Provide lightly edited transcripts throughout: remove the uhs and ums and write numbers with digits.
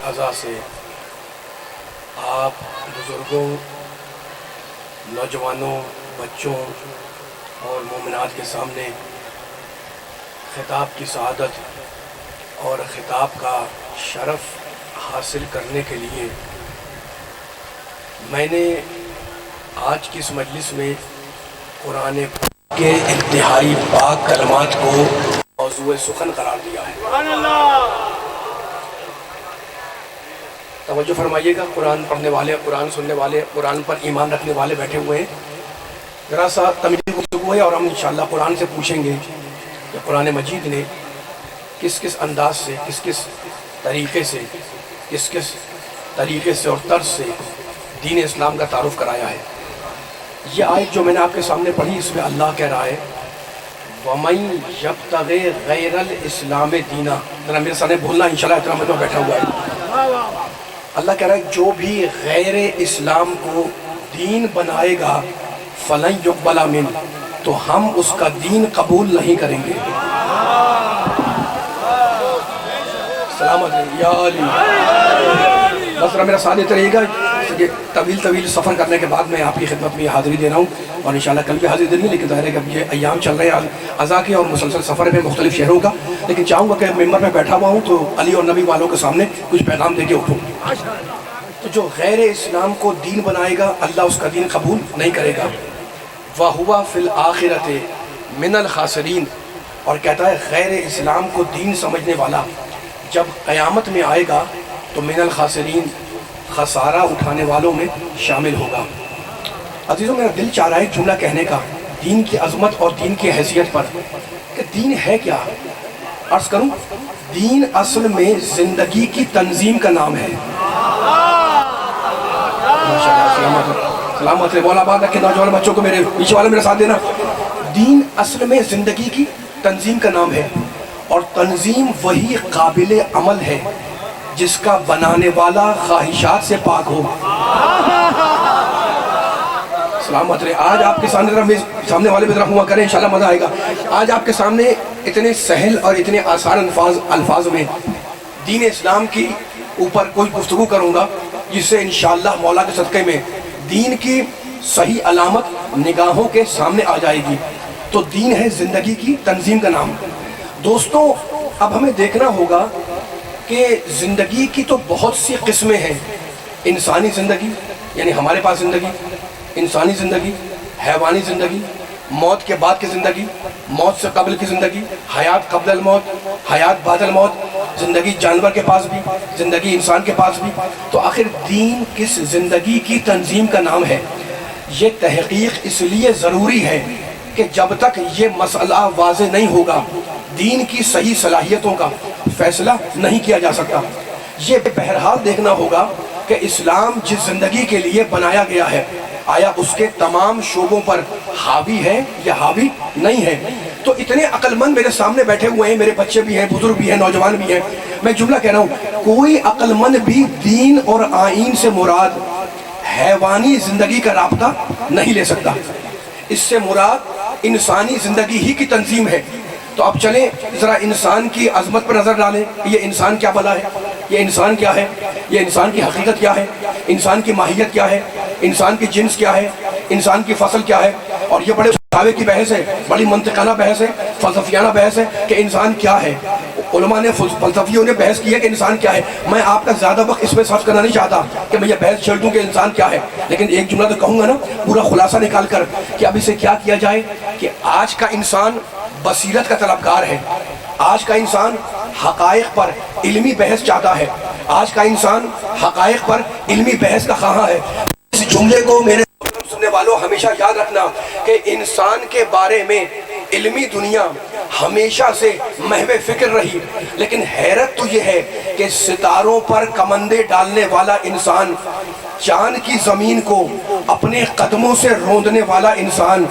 अज़ा से आप बुज़ुर्गों, नौजवानों, बच्चों और मोमिनात के सामने खिताब की सआदत और खिताब का शरफ़ हासिल करने के लिए मैंने आज की इस मजलिस में कुरान के इंतहाई पाक कलमात को मौज़ूए सुखन करार दिया है। तवज्जो फरमाइएगा, कुरान पढ़ने वाले, कुरान सुनने वाले, कुरान पर ईमान रखने वाले बैठे हुए हैं। ज़रा सा तमहीदी गुफ्तगू है और हम इंशाअल्लाह कुरान से पूछेंगे कि कुरान मजीद ने किस किस अंदाज से, किस किस तरीक़े से और तर्ज से दीन इस्लाम का तारुफ़ कराया है। ये आयत जो मैंने आपके सामने पढ़ी, इसमें अल्लाह कह रहा है वमन यब्तग़ी गैरल इस्लाम दीना। ज़रा मेरे सामने बोलना इंशाअल्लाह, इतना मैं बैठा हुआ है। अल्लाह कह रहा है जो भी गैर इस्लाम को दीन बनाएगा फलन युक़बला मिन, तो हम उसका दीन कबूल नहीं करेंगे। सलामत या अली। बस मेरा साथ देते रहिएगा। ये तवील सफ़र करने के बाद मैं आपकी खिदमत में हाज़िरी दे रहा हूँ और इंशाअल्लाह कल भी हाज़िरी देनी है, लेकिन ज़ाहिर है कि अब ये अय्याम चल रहे हैं अज़ा के और मुसलसल सफ़र में मुख्तलिफ़ शहरों का। लेकिन चाहूँगा कि मिंबर में बैठा हुआ हूँ तो अली और नबी वालों के सामने कुछ पैगाम दे के उठूँ। तो जो गैर इस्लाम को दीन बनाएगा अल्लाह उसका दीन कबूल नहीं करेगा। वहुवा फ़िल आखिरते मिनल खासिरीन, और कहता है गैर इस्लाम को दीन समझने वाला जब क़यामत में आएगा तो मिनल खासिरीन, खसारा उठाने वालों में शामिल होगा। अजीज़ों, मेरा दिल चाह रहा है जुमला कहने का दीन की अज़मत और दीन की हैसियत पर कि दीन है क्या। अर्ज़ करूं, दीन असल में ज़िंदगी की तंजीम का नाम है। सलामत मौलाबाद रखे नौजवान बच्चों को, मेरे पीछे वाले मेरा साथ देना। दीन असल में ज़िंदगी की तंजीम का नाम है और तंजीम वही काबिल अमल है जिसका बनाने वाला ख्वाहिशात से पाक हो। सलामत रहे। आज आपके सामने वाले में हुआ करें, इंशाल्लाह मज़ा आएगा। आज आपके सामने इतने सहल और इतने आसान अल्फाज में दीन इस्लाम की ऊपर कोई गुफ्तगू करूँगा जिससे इंशाअल्लाह मौला के सदक़े में दीन की सही अलामत निगाहों के सामने आ जाएगी। तो दीन है ज़िंदगी की तंजीम का नाम। दोस्तों, अब हमें देखना होगा कि ज़िंदगी की तो बहुत सी किस्में हैं। इंसानी ज़िंदगी यानी हमारे पास ज़िंदगी, इंसानी ज़िंदगी, हैवानी ज़िंदगी, मौत के बाद की ज़िंदगी, मौत से कबल की ज़िंदगी, हयात कब्ल मौत, हयात बादल मौत, ज़िंदगी जानवर के पास भी, ज़िंदगी इंसान के पास भी। तो आखिर दीन किस ज़िंदगी की तंजीम का नाम है? ये तहक़ीक़ इसलिए ज़रूरी है कि जब तक ये मसला वाज़े नहीं होगा दीन की सही सलाहियतों का फ़ैसला नहीं किया जा सकता। ये बहरहाल देखना होगा कि इस्लाम जिस ज़िंदगी के लिए बनाया गया है आया उसके तमाम शोबों पर हावी है या हावी नहीं है। तो इतने अक्लमंद मेरे सामने बैठे हुए हैं, मेरे बच्चे भी हैं, बुजुर्ग भी हैं, नौजवान भी हैं। मैं जुमला कह रहा हूँ, कोई अक्लमंद भी दीन और आईन से मुराद हैवानी ज़िंदगी का राब्ता नहीं ले सकता। इससे मुराद इंसानी ज़िंदगी ही की तंजीम है। तो अब चलें ज़रा इंसान की अज़मत पर नज़र डालें। ये इंसान क्या भला है, ये इंसान क्या है, ये इंसान की हकीकत क्या है, इंसान की माहियत क्या है, इंसान की जिन्स क्या है, इंसान की फसल क्या है। और ये बड़े दावे की बहस है, बड़ी मंतिकाना बहस है, फ़लसफियाना बहस है कि इंसान क्या है। उलमा ने, फ़लसफियों ने बहस की है कि इंसान क्या है। मैं आपका ज़्यादा वक्त इसमें सर्च करना नहीं चाहता कि मैं ये बहस छेड़ दूँ कि इंसान क्या है, लेकिन एक जुमला तो कहूँगा ना पूरा खुलासा निकाल कर कि अब इसे क्या किया जाए कि आज का इंसान बसीरत का तलबगार है, आज का इंसान हक़ाइक़ पर इल्मी बहस चाहता है, आज का इंसान हक़ाइक़ पर इल्मी बहस का ख़्वाह है। इस जुमले को मेरे सुनने वालों हमेशा याद रखना कि इंसान के बारे में इल्मी दुनिया हमेशा से महवे फिक्र रही, लेकिन हैरत तो ये है कि सितारों पर कमंदे डालने वाला इंसान, चांद की ज़मीन को अपने कदमों से रोंदने वाला इंसान,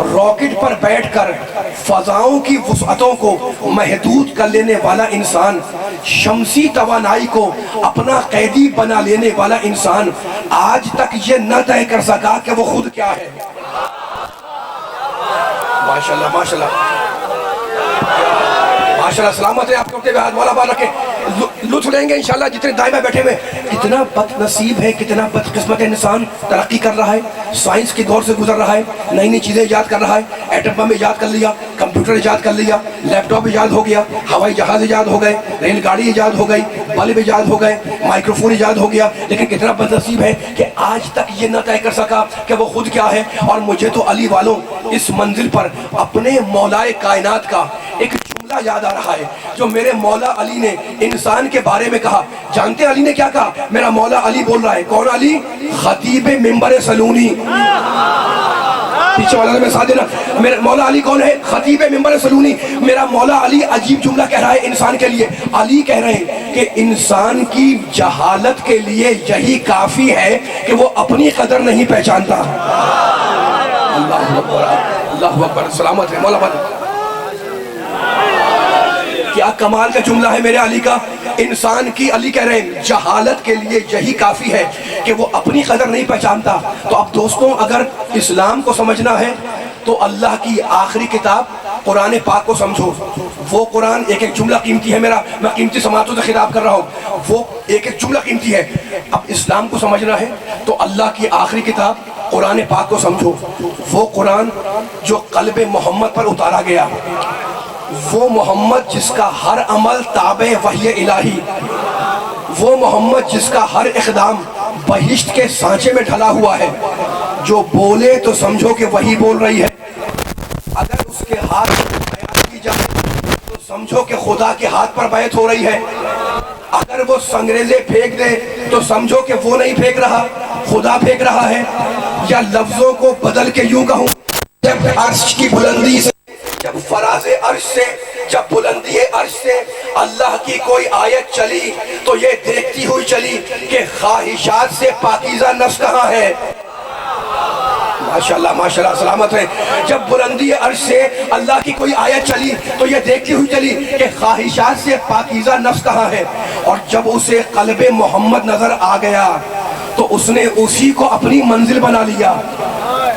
रॉकेट पर बैठकर फ़ज़ाओं की वुसअतों को महदूद कर लेने वाला इंसान, शमसी तवानाई को अपना कैदी बना लेने वाला इंसान आज तक ये न तय कर सका कि वो खुद क्या है। माशाल्लाह माशाल्लाह माशाल्लाह सलामत है आपके उठते हुए हाथ मौला बाला के लुत्फ लेंगे इंशाल्लाह जितने दाएं बैठे हुए। कितना बदनसीब है, कितना बदकिस्मत है इंसान, तरक्की कर रहा है, साइंस के दौर से गुजर रहा है, नई नई चीज़ें ईजाद कर रहा है, एटम बम ईजाद कर लिया, कंप्यूटर ईजाद कर लिया, लैपटॉप ईजाद हो गया, हवाई जहाज ईजाद हो गए, रेलगाड़ी ईजाद हो गई, बल्ब ईजाद हो गए, माइक्रोफोन ईजाद हो गया, लेकिन कितना बदनसीब है कि आज तक ये न तय कर सका कि वो खुद क्या है। और मुझे तो अली वालों इस मंजिल पर अपने मौलाए कायनात का एक जुमला याद आ रहा है जो मेरे मौला अली ने इंसान के बारे में कहा। जानते अली ने क्या कहा? मेरा मौला अली बोल रहा है, कौन अली? खतीब मिंबर सलूनी। पीछे वाला में साथ देना, मेरे मौला अली कौन है? खतीब मिंबर सलूनी। मेरा मौला अली अजीब जुमला कह रहा है इंसान के लिए। अली कह रहे हैं कि इंसान की जहालत के लिए यही काफी है कि वो अपनी कदर नहीं पहचानता। अल्लाह अकबर, अल्लाह अकबर, सलामत है मौला बाला। क्या कमाल का जुमला है मेरे अली का। इंसान की, अली कह रहे हैं, जहालत के लिए यही काफी है कि वो अपनी कदर नहीं पहचानता। तो अब दोस्तों, अगर इस्लाम को समझना है तो अल्लाह की आखिरी किताब कुरान पाक को समझो। वो कुरान एक एक जुमला कीमती है। मेरा, मैं कीमती समातों से खिताब कर रहा हूँ, वो एक एक जुमला कीमती है। अब इस्लाम को समझना है तो अल्लाह की आखिरी किताब कुरान पाक को समझो। वो कुरान जो कल्बे मोहम्मद पर उतारा गया, वो मोहम्मद जिसका हर अमल ताबे वही इलाही, वो मोहम्मद जिसका हर इक़दाम बहिश्त के सांचे में ढला हुआ है। जो बोले तो समझो कि वही बोल रही है। अगर उसके हाथ में बैत की जाए तो समझो कि खुदा के हाथ पर बैत हो रही है। अगर वो संगरेजे फेंक दे तो समझो कि वो नहीं फेंक रहा, खुदा फेंक रहा है। या लफ्जों को बदल के यूं कहूं, जब अर्श की बुलंदी से, जब फराज़े अर्श से, जब बुलंदी अर्श से अल्लाह की कोई आयत चली तो ये देखती हुई चली कि ख्वाहिशात से पाकीज़ा नफ्स कहाँ है। माशाल्लाह माशाल्लाह, सलामत है। जब बुलंदी अर्श से अल्लाह की कोई आयत चली तो ये देखती हुई चली कि ख्वाहिशात से पाकीज़ा नफ्स कहाँ है। और जब उसे क़ल्बे मोहम्मद नजर आ गया तो उसने उसी को अपनी मंजिल बना लिया।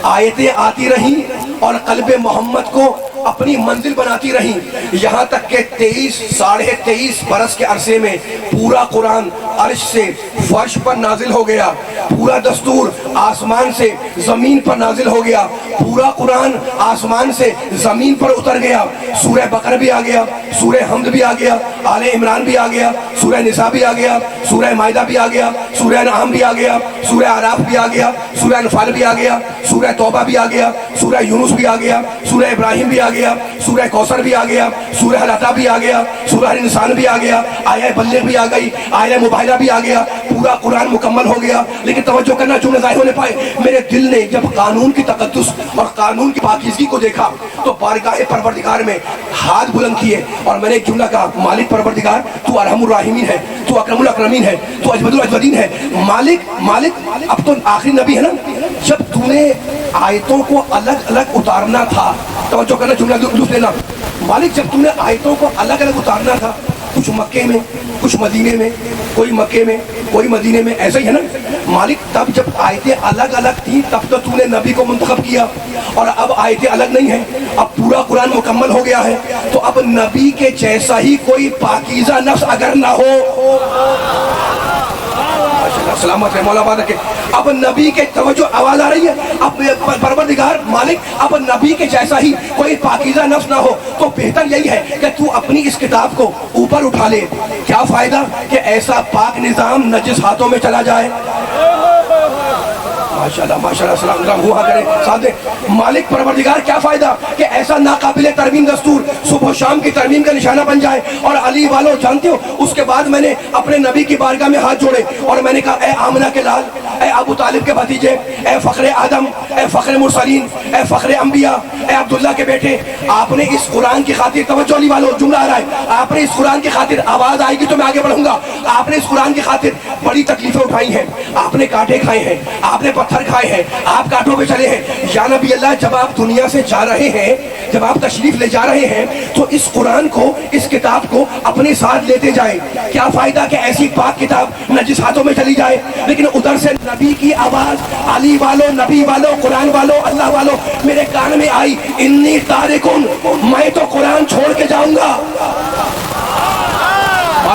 आयतें आती रहीं और क़ल्बे मोहम्मद को अपनी मंजिल बनाती रहीं, यहाँ तक कि 23-23.5 बरस के अरसे में पूरा कुरान अर्श से फर्श पर नाजिल हो गया, पूरा दस्तूर आसमान से ज़मीन पर नाजिल हो गया, पूरा कुरान आसमान से ज़मीन पर उतर गया। सूरह बकरा भी आ गया, सूरह हमद भी आ गया, आले इमरान भी आ गया, सूरह निसा भी आ गया, सूरह माइदा भी आ गया, सूरह अनआम भी आ गया, सूरह आराफ भी आ गया, सूरह अनफाल भी आ गया, सूरह तौबा भी आ गया, सूरह यूनुस भी आ गया, सूरह इब्राहिम भी आ गया, सूरह कौसर भी आ गया, सूरह लता भी आ गया, सूरह इंसान भी आ गया, आया बल्लेग भी आ गई, आया मुबाहिला भी आ गया। पूरा कुरान मुकम्मल हो गया। लेकिन तवज्जो करना, जुमले ज़ाहिर होने पाए। मेरे दिल ने जब कानून की तकद्दुस और कानून की पाकीज़गी को देखा तो बारगाह परवरदिगार में हाथ बुलंद किए और मैंने एक जुमला कहा, मालिक परवरदिगार, तू अरहमुर राहिमीन है, तू अकरमुल अकरमीन है, तू अजमदुल अजमदीन है। मालिक मालिक, अब तो आखिरी नबी है ना, जब तूने आयतों को अलग अलग उतारना था, तवज्जो करना, जुमला लुत्फ लेना, मालिक जब तूने आयतों को अलग अलग उतारना था, कुछ मक्के में, कुछ मदीने में, कोई मक्के में, कोई मदीने में, ऐसा ही है ना मालिक। तब जब आयतें अलग अलग थी तब तो तूने नबी को मुंतखब किया, और अब आयतें अलग नहीं हैं, अब पूरा कुरान मुकम्मल हो गया है। तो अब नबी के जैसा ही कोई पाकीज़ा नफ्स अगर ना हो, सलामत है मौला बाला के, अब नबी के, तवज्जो आवाज आ रही है, अब परवरदिगार मालिक, अब नबी के जैसा ही कोई पाकीज़ा नफ्स ना हो तो बेहतर यही है कि तू अपनी इस किताब को ऊपर उठा ले। क्या फायदा कि ऐसा पाक निज़ाम नजिस हाथों में चला जाए। माशाल्लाह माशाल्लाह, सलाम हुआ करे सादे। मालिक परवरदिगार, क्या फायदा कि ऐसा नाकाबिले तरमीम दस्तूर सुबह शाम की तरमीम का निशाना बन जाए। और अली वालों, जानते हो, उसके बाद मैंने अपने नबी की बारगाह में हाथ जोड़े और मैंने कहा, ए आमना के लाल, ए अबू तालिब के भतीजे, ए फ़ख्रे आदम, ए फ़ख्रे मुरसलीन, ए फ़ख्रे अंबिया, ए अब्दुल्ला के बेटे, आपने इस कुरान की खातिर, तवज्जो अली वालों, जुमला आ रहा है, आपने इस कुरान की खातिर, आवाज आएगी तो मैं आगे बढ़ूंगा, आपने इस कुरान की खातिर बड़ी तकलीफें उठाई हैं, आपने कांटे खाए हैं, आपने पत्थर खाए हैं, आप कांटों पे चले हैं। या नबी अल्लाह, जब आप दुनिया से जा रहे हैं, जब आप तशरीफ ले जा रहे हैं तो इस कुरान को, इस किताब को अपने साथ लेते जाएं। क्या फायदा कि ऐसी पाक किताब नजिस हाथों में चली जाए, लेकिन उधर से नबी की आवाज, अली वालों, नबी वालों, कुरान वालों, अल्लाह वालों, मेरे कान में आई, इन्नी तारिकुन, मैं तो कुरान छोड़ के जाऊंगा।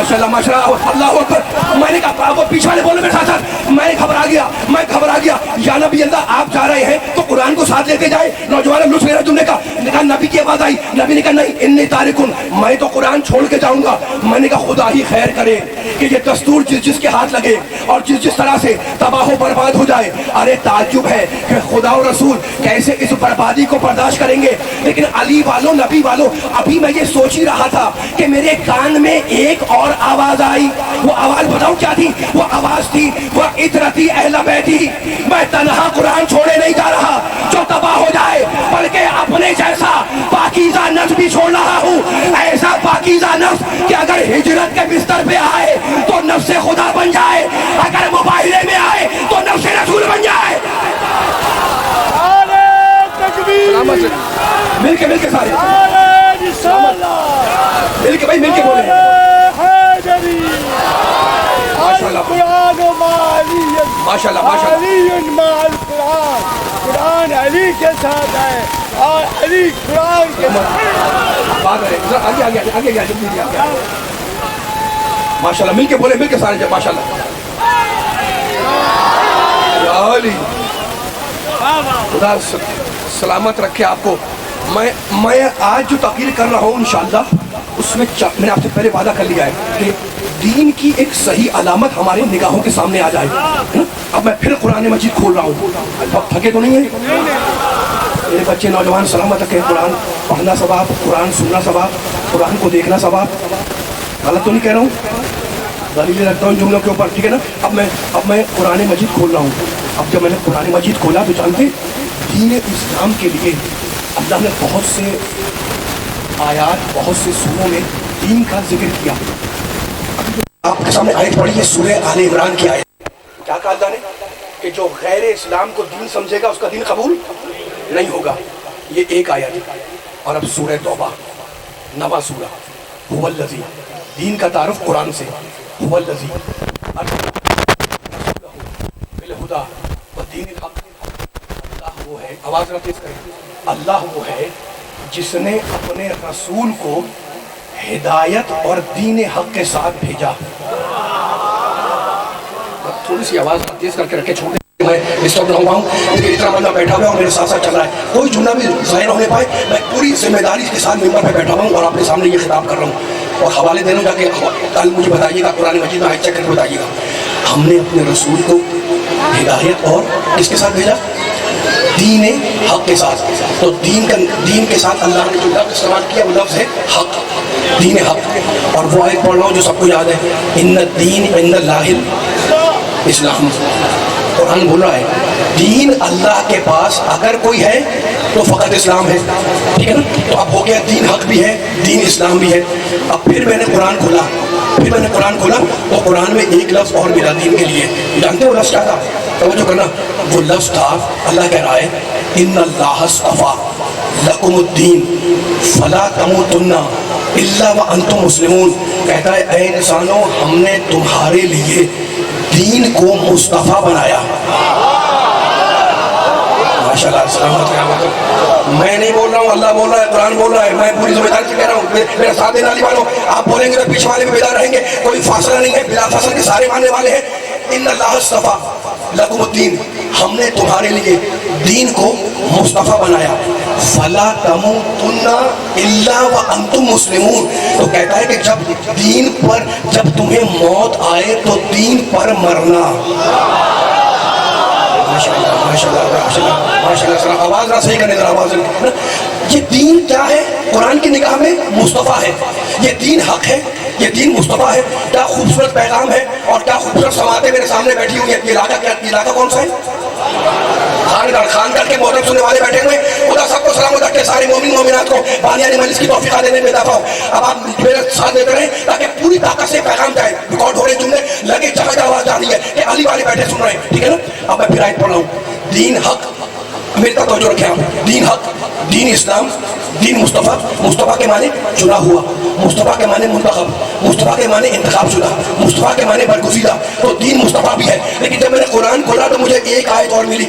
माशाल्लाह माशाल्लाह, अल्लाह अकबर। मैंने कहा वो पीछे वाले बोले मेरे साथ साथ, मैं घबरा गया। या नबी अल्लाह आप जा रहे हैं तो कुरान को साथ लेते जाए। नौजवान लुत्फ ले रहे, तुमने कहा नबी की आवाज आई, नबी ने कहा नहीं, इन्नी तारिकुन, मैं तो कुरान छोड़ के जाऊंगा। मैंने कहा खुदा ही खैर करे कि ये दस्तूर जिसके हाथ लगे और जिस तरह से तबाह बर्बाद हो जाए। अरे ताज्जुब है कि खुदा और रसूल कैसे इस बर्बादी को बर्दाश्त करेंगे। लेकिन अली वालों, नबी वालों, अभी मैं ये सोच ही रहा था कि मेरे कान में एक और आवाज आई। वो आवाज बताऊं क्या थी? वो आवाज थी वो इतरती अहले बैती, मैं तन्हा कुरान छोड़े नहीं जा रहा जो तबाह हो जाए, बल्कि अपने जैसा पाकीज़ा नफ्स भी छोड़ रहा हूँ। ऐसा पाकीज़ा नफ्स कि अगर हिजरत के बिस्तर पे आए तो नफ्स खुदा बन जाए, अगर मुबाहिले में आए तो नफ्स रसूल बन जाए। मिलके सारे मिलके बोले माशाल्लाह माशाल्लाह। कुरान अली के साथ है और अली कुरान के साथ। आगे माशाल्लाह, मिलके बोले, मिलके सारे जब माशाल्लाह। खुदा सलामत रखे आपको। मैं आज जो तकरीर कर रहा हूँ इंशाअल्लाह, उसमें मैंने आपसे पहले वादा कर लिया है कि दीन की एक सही अलामत हमारे निगाहों के सामने आ जाए। अब मैं फिर कुरान मजीद खोल रहा हूँ। अब थके तो नहीं है मेरे बच्चे नौजवान? सलामत रखे। कुरान पढ़ना सवाब, कुरान सुनना सवाब, कुरान को देखना सवाब। गलत तो नहीं कह रहा हूँ? दलीलें रखता हूँ जुमलों के ऊपर, ठीक है ना? अब मैं कुरान मजीद खोल रहा हूँ। अब जब मैंने कुरान मजीद खोला तो जानते दीन इस्लाम के लिए अल्लाह ने बहुत से आयात, बहुत से सूरों में दीन का जिक्र किया। आपके सामने आयत पढ़ी है सूरह आले इमरान की आयत। क्या कहा अल्लाह ने? कि जो गैर इस्लाम को दीन समझेगा उसका दीन कबूल नहीं होगा। ये एक आयत है। और अब सूरह तौबा, नवा सूरा, हुवल्लज़ी, दीन का तारुफ कुरान से, हुवल्लज़ी बिलहुदा व दीनिल हक़। अल्लाह वो है, आवाज़ रख तेज़ करें, अल्लाह वो है जिसने अपने रसूल को हिदायत और दीन हक़ के साथ भेजा। थोड़ी सी आवाज़ तेज़ करके रखे, छोड़ मैं डिस्टर्ब ना हुआ हूँ क्योंकि इतना बंदा बैठा हुआ है और मेरे साथ साथ चल रहा है, कोई जुमला भी ज़ाहिर होने पाए। मैं पूरी जिम्मेदारी के साथ मिंबर पे बैठा हुआ हूँ और आपके सामने ये खिताब कर रहा हूँ और हवाले दे रहा हूँ, जाके कल मुझे बताइएगा, कुरान मजीद में आयत चेक करके बताइएगा। हमने अपने रसूल को हिदायत और किसके साथ भेजा? दीन हक़ के साथ। तो दीन के साथ अल्लाह ने जो लफ्ज़ इस्तेमाल किया वो लफ्ज़ है हक़, दीन हक़। और वो आयत पढ़ रहा हूँ जो सबको याद है, इन्ना दीन इन्नल्लाहिल इस्लाम। कुरान बोल रहा है दीन अल्लाह के पास अगर कोई है तो फ़कत इस्लाम है, ठीक है ना? तो अब हो गया दीन हक़ भी है, दीन इस्लाम भी है। अब फिर मैंने कुरान खोला तो कुरान में एक लफ्ज़ और मिला दीन के लिए। जानते हो लफ्ज़ क्या था? तवज्जो करना, वो लफ्ज़ था, अल्लाह कह रहा है इन्नल्लाह अस्तफ़ा लकुमुद्दीन फला तमूतुन्ना इल्ला व अंतुम मुस्लिमून। कहता है ऐ इंसानों, हमने तुम्हारे लिए दीन को मुस्तफ़ा बनाया। माशाल्लाह, मैं नहीं बोल रहा हूँ, अल्लाह बोल रहा है, कुरान बोल रहा है। मैं पूरी जिम्मेदारी से कह रहा हूँ, मेरा साथ देने वाले वालों, आप बोलेंगे तो पीछे वाले भी बेदार रहेंगे, कोई फासला नहीं है, बिला फासला के सारे मानने वाले हैं। इन्नल्लाह अस्तफ़ा लकुमुद्दीन, हमने तुम्हारे लिए दीन को मुस्तफ़ा बनाया। फला तमूतुन्ना इल्ला व अंतुम मुस्लिमून। तो कहता है कि जब दीन पर, जब तुम्हें मौत आए तो दीन पर मरना। माशाल्लाह माशाल्लाह माशाल्लाह माशाल्लाह। आवाज़ ना सही करने का, आवाज़ ये दीन क्या है? कुरान की निगाह में मुस्तफ़ा है, ये दीन हक़ है, ये दीन मुस्तफ़ा है। क्या खूबसूरत पैगाम है और क्या खूबसूरत समातें मेरे सामने बैठी हुई है। इलाका कौन सा है? खानगढ़ के मोहतरम सुनने वाले बैठे हुए, खुदा सबको सलामत रखे, सारे मोमिन मोमिनात को बानियानी मजलिस की तौफीक देने में दाफा हो। अब आप मेरे साथ देते रहें ताकि पूरी ताकत से पैगाम जाए। रिकॉर्ड हो रहे जुमले लगे, जगह आवाज़ जा रही है कि अली वाले बैठे सुन रहे हैं, ठीक है ना? अब मैं फिर आयत पढ़ रहा हूँ, दीन हक़, मेरे तक तवज्जो रखें आप, दीन हक़, दीन इस्लाम, दीन मुस्तफ़ा। मुस्तफ़ा के माने चुना हुआ, मुस्तफ़ा के माने मुंतखब, मुस्तफ़ा के माने इंतखाब शुदा, मुस्तफ़ा के माने बरगुज़ीदा। तो दीन मुस्तफ़ा भी है। लेकिन जब मैंने कुरान खोला तो मुझे एक आयत और मिली,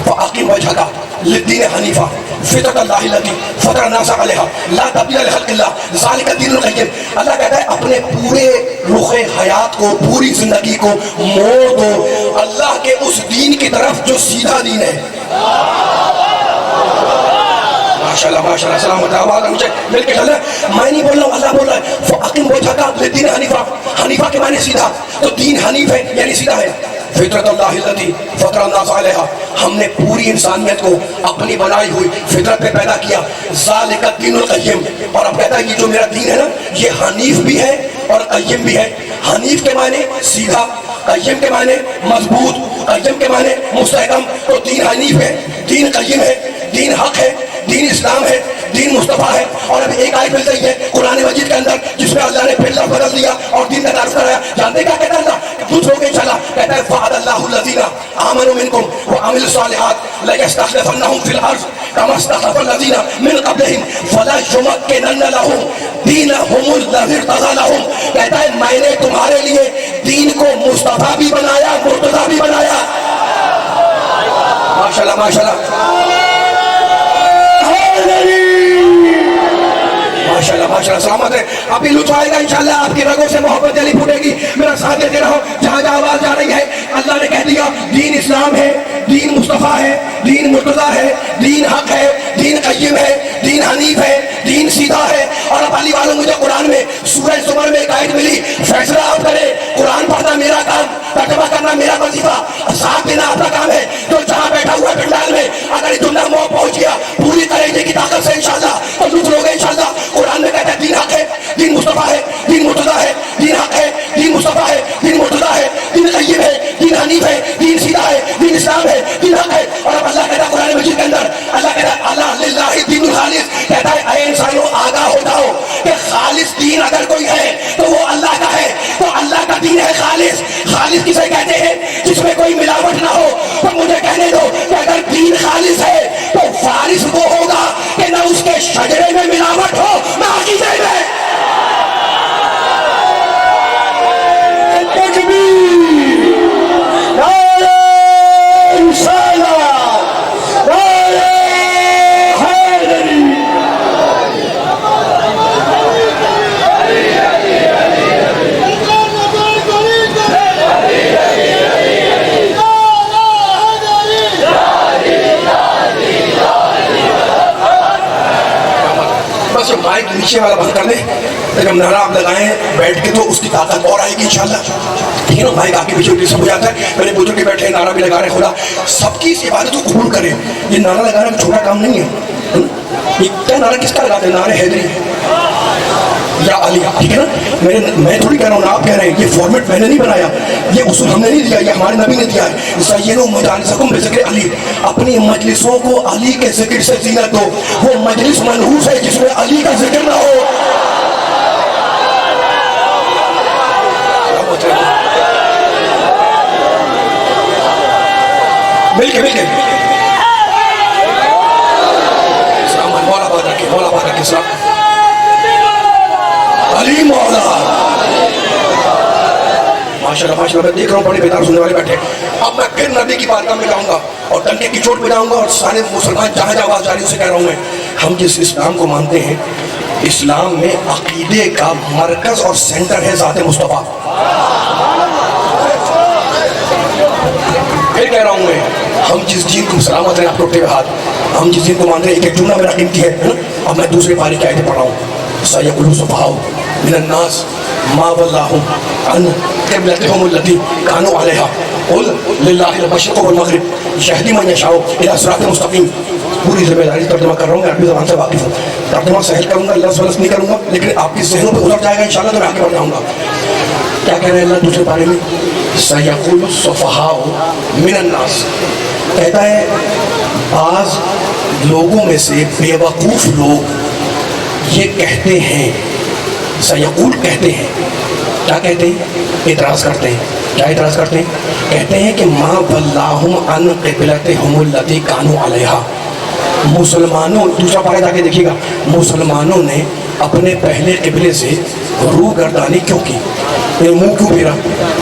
فاقم وجهك للدين حنیفا فطرۃ اللہ التی فطر الناس علیہا لا تبدیل لخلق اللہ ذالک الدین القیم. اللہ کہتا ہے اپنے پورے رخ حیات کو، پوری زندگی کو موڑ دو اللہ کے اس دین کی طرف جو سیدھا دین ہے. ماشاءاللہ ماشاءاللہ سلامت آواز مجھے مل کے چل رہا ہے. میں نہیں بول رہا ہوں، اللہ بول رہا ہے فاقم وجهك للدین حنیفا. حنیفا کے معنی سیدھا، تو دین حنیف ہے یعنی سیدھا ہے. فطرت اللہ التی فطر الناس علیہا، ہم نے پوری انسانیت کو اپنی بنائی ہوئی فطرت پہ پیدا کیا. ذالک الدین القیم. اور اب کہتا ہے یہ جو میرا دین ہے نا یہ حنیف بھی ہے اور قیم بھی ہے. حنیف کے معنی سیدھا، قیم کے معنی مضبوط، قیم کے معنی مستحکم. تو دین حنیف ہے، دین قیم ہے، دین حق ہے، دین اسلام ہے، دین مصطفیٰ ہے. اور اب ایک آیت مل رہی ہے قرآن مجید کے اندر جس میں اللہ نے پھر لفظ بدل دیا اور دین کا تعارف کرایا. جانتے کیا کہتا ہے اللہ؟ پوچھ لو گے انشاءاللہ. کہتا ہے وعد اللہ الذین آمنوا منکم وعملوا الصالحات لیستخلفنہم فی الارض کما استخلف الذین من قبلہم وليمکنن لہم دینہم الذی ارتضی لہم. کہتا ہے میں نے تمہارے لیے دین کو مصطفیٰ بھی بنایا، مرتضیٰ بھی بنایا. ماشاءاللہ ماشاءاللہ ماشاءاللہ ماشاءاللہ سلامت ہے. ابھی لطف آئے گا انشاءاللہ، آپ کی رگوں سے محبت جلی پھوٹے گی. میرا ساتھ دیتے رہو جہاں جہاں آواز جا رہی ہے. اللہ نے کہہ دیا دین اسلام ہے، دین مصطفیٰ ہے، دین مرتضیٰ ہے، دین حق ہے، دین قیم ہے، دین حنیف ہے، دین سیدھا ہے. اور اب علی والوں مجھے قرآن میں سورہ زمر میں ایک آیت ملی، فیصلہ آپ کریں. قرآن پڑھنا میرا کام، ترجمہ کرنا میرا وظیفہ، ساتھ دینا آپ کا کام ہے. تو جہاں بیٹھا ہوا ہے پنڈال میں اگر دنیا موت پہنچ گیا پوری طرح کی طاقت سے انشاءاللہ تو لوٹ لوگے انشاءاللہ. قرآن میں کہتا ہے دین حق ہے، دین مصطفیٰ ہے، دین مرتضیٰ ہے، دین حق ہے، دین مصطفیٰ ہے، دین مرتضیٰ ہے، دین قیم ہے، دین حنیف ہے، دین سیدھا ہے، دین اسلام ہے، دین حق ہے. اور اب اللہ کہتا ہے قرآن مجید کے اندر، اللہ کہتا ہے اللہ للہ الدین الخالص. کہتا ہے اے انسانوں آگاہ ہو جاؤ کہ خالص دین اگر کوئی ہے تو وہ اللہ کا ہے. تو اللہ کا دین ہے خالص. خالص کسے کہتے ہیں؟ جس میں کوئی ملاوٹ نہ ہو. تو مجھے کہنے دو کہ اگر دین خالص ہے تو وارث وہ ہوگا کہ نہ اس کے شجرے میں ملاوٹ ہو نہ عقیدے میں. مائک نیچے والا بند کر دیں. جب نعرہ آپ لگائیں بیٹھ کے تو اس کی طاقت اور آئے گی انشاءاللہ. ٹھیک ہے نا؟ مائک آپ کے پیچھے سب ہو جاتا ہے. میرے بزرگ کے بیٹھے نعرہ بھی لگا رہے. خدا سب کی اس عبادت کو قبول کرے. یہ نعرہ لگانا کوئی چھوٹا کام نہیں ہے. یہ کیا نعرہ کس کا لگاتے ہیں؟ نعرہ حیدری یا علی. ٹھیک ہے نا؟ میں تھوڑی کہہ رہا ہوں نا، آپ کہہ رہے ہیں. یہ فارمیٹ میں نے نہیں بنایا، یہ اصول ہم نے نہیں دیا، یہ ہمارے نبی نے دیا ہے. زینوا مجالسکم بذکر علی. اپنی مجلسوں کو علی کے ذکر سے زینت دو. وہ مجلس منحوس ہے جس میں علی کا ذکر نہ ہو. مل کے مولا بات رکھے، مولا بات رکھے. السلام علی مولا. ماشاءاللہ ماشاءاللہ میں دیکھ رہا ہوں بڑے بیدار سننے والے بیٹھے. اب میں پھر نبی کی بارگاہ میں جاؤں گا اور ڈنکے کی چوٹ پہ جاؤں گا اور سارے مسلمان جہاں جہاں آواز جاری اسے کہہ رہا ہوں میں. ہم جس اسلام کو مانتے ہیں، اسلام میں عقیدے کا مرکز اور سینٹر ہے ذات مصطفیٰ. پھر کہہ رہا ہوں میں، ہم جس دین کو سلامت ہیں آپ ٹوٹے ہوئے ہاتھ، ہم جس دین کو مانتے ہیں. ایک ایک جملہ میرا قیمتی ہے نا. اب میں دوسرے پارے کی آیتیں پڑھ رہا ہوں. سَيَقُولُ السُّفَهَاءُ مِنَ النَّاسِ مَا وَلَّاهُمْ عَنْ قِبْلَتِهِمُ الَّتِي كَانُوا عَلَيْهَا قُلْ لِلَّهِ الْمَشْرِقُ وَالْمَغْرِبُ يَهْدِي مَن يَشَاءُ إِلَىٰ صِرَاطٍ مُسْتَقِيمٍ. پوری ذمہ داری ترجمہ کر رہا ہوں، میں عربی زبان سے واقف ہوں. ترجمہ سہل کروں گا، لفظ ولفظ نہیں کروں گا، لیکن آپ کی ذہنوں پہ اتر جائے گا انشاءاللہ تو میں آگے بڑھ جاؤں گا. کیا کہہ رہے ہیں اللہ دوسرے پارے میں؟ سَيَقُولُ السُّفَهَاءُ مِنَ النَّاسِ. کہتا ہے بعض لوگوں میں سے بے وقوف لوگ یہ کہتے ہیں، سیقول کہتے ہیں. کیا کہتے ہیں؟ اعتراض کرتے ہیں. کیا اعتراض کرتے ہیں؟ کہتے ہیں کہ ما ولاہم عن قبلتہم التی کانوا علیہا. مسلمانوں، دوسرا پارہ جا کے دیکھیے گا، مسلمانوں نے اپنے پہلے قبلے سے روح گردانی کیوں کی؟ منہ کیوں پھیرا؟